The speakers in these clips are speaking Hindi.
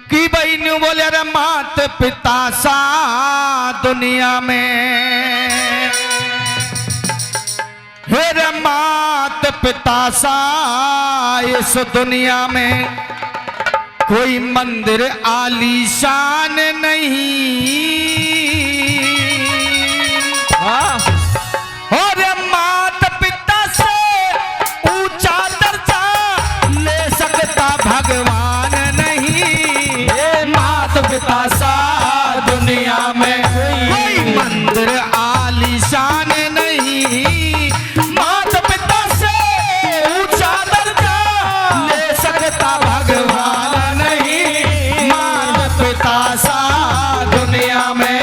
कि बहन बोले अरे मात पिता सा दुनिया में, हे मात पिता सा इस दुनिया में कोई मंदिर आलीशान नहीं। और मात पिता से ऊंचा दर्जा ले सकता भगवान नहीं। मात पिता सा दुनिया में कोई मंदिर आलीशान नहीं। मात पिता से ऊंचा दर्जा ले सकता भगवान नहीं। मात पिता सा दुनिया में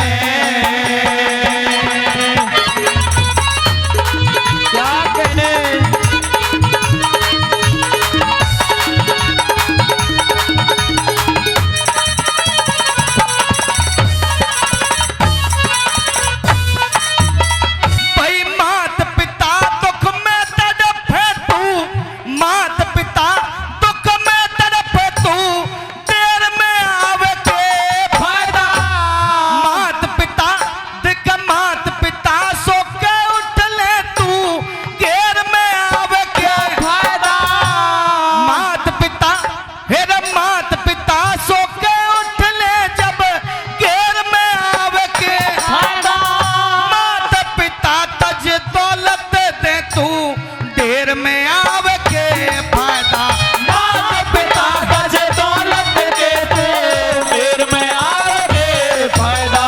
में आवे के फायदा। माता पिता बज दौलत के देर में आवे के फायदा।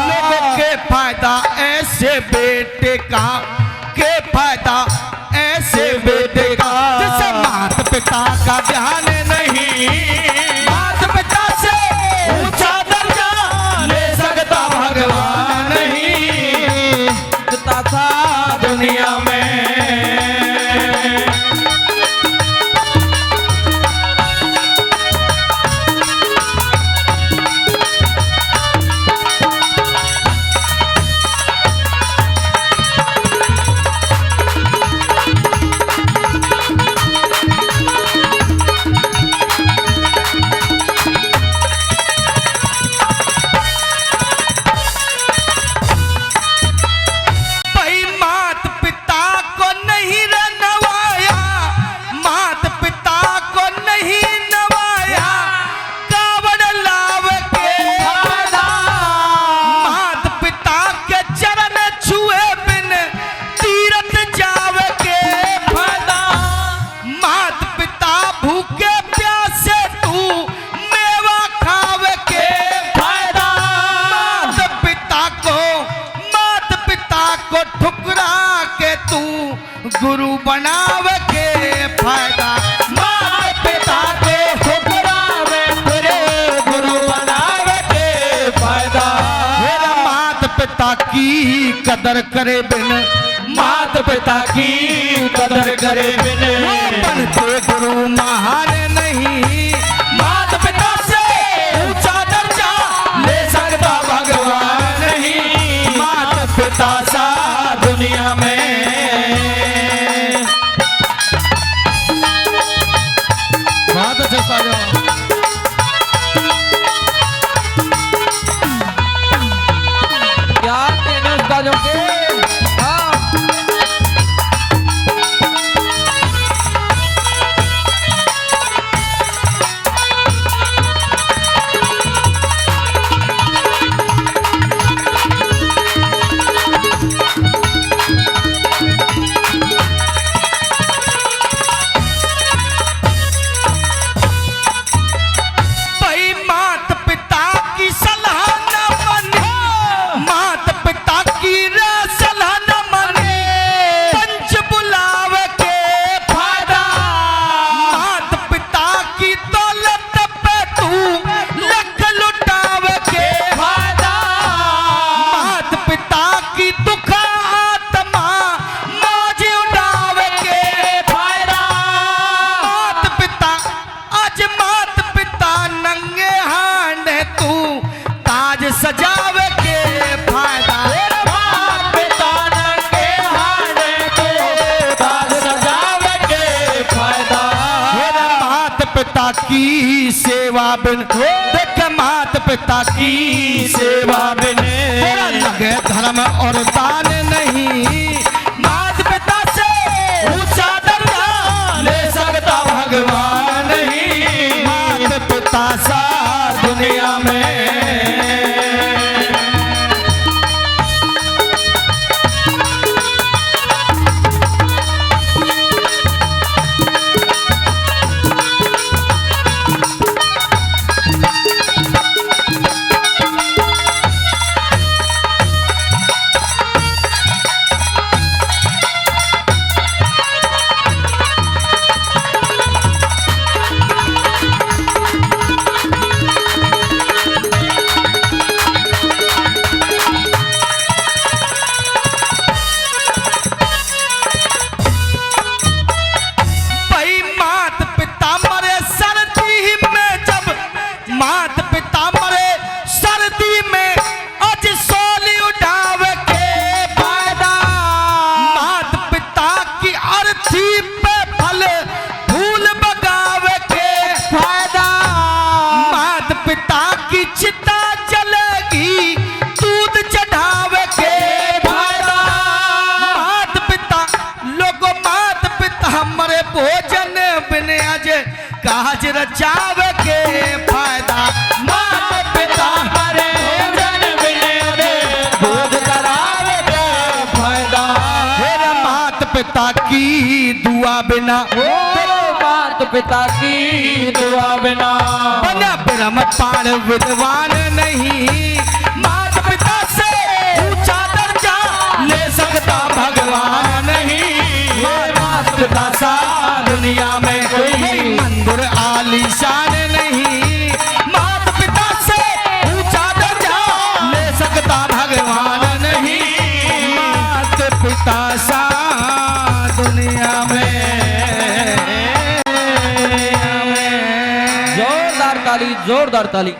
लोगों के फायदा ऐसे बेटे का के फायदा ऐसे बेटे का जिसे माता पिता का ध्यान नहीं। माता पिता से ऊंचा दर्जा ले सकता भगवान नहीं। पिता था दुनिया में गुरु बनावे के फायदा। माता पिता के ठुकरावे तेरे गुरु बनावे के फायदा। मेरा माता पिता की कदर करे बिन, माता पिता की कदर करे बिन बनते गुरु महान नहीं। माता पिता से ऊंचा दर्जा ले सकता भगवान नहीं। माता पिता सा दुनिया में क्या कहने उस्तादों के। पिता की सेवा बिन, देख मात पिता की सेवा बिन तेरा लगे धर्म और दान नहीं। मात पिता से ऊंचा दर्जा ले सकता भगवान नहीं। मात पिता सा दुनिया में भोजन बिन आज काज रचाव के फायदा। मात पिता हरे भोजन बिन बोध करावे के फायदा। मेरा मात पिता की दुआ बिना, मात पिता की दुआ बिना बना ब्रह्म पाण विद्वान नहीं। मात पिता से ऊंचा दर्जा ले सकता भगवान नहीं। मात पिता सा दुनिया में कोई मंदिर आलीशान नहीं। मात पिता से ऊंचा दर्जा ले सकता भगवान नहीं। मात पिता सा दुनिया में। जोरदार ताली, जोरदार ताली।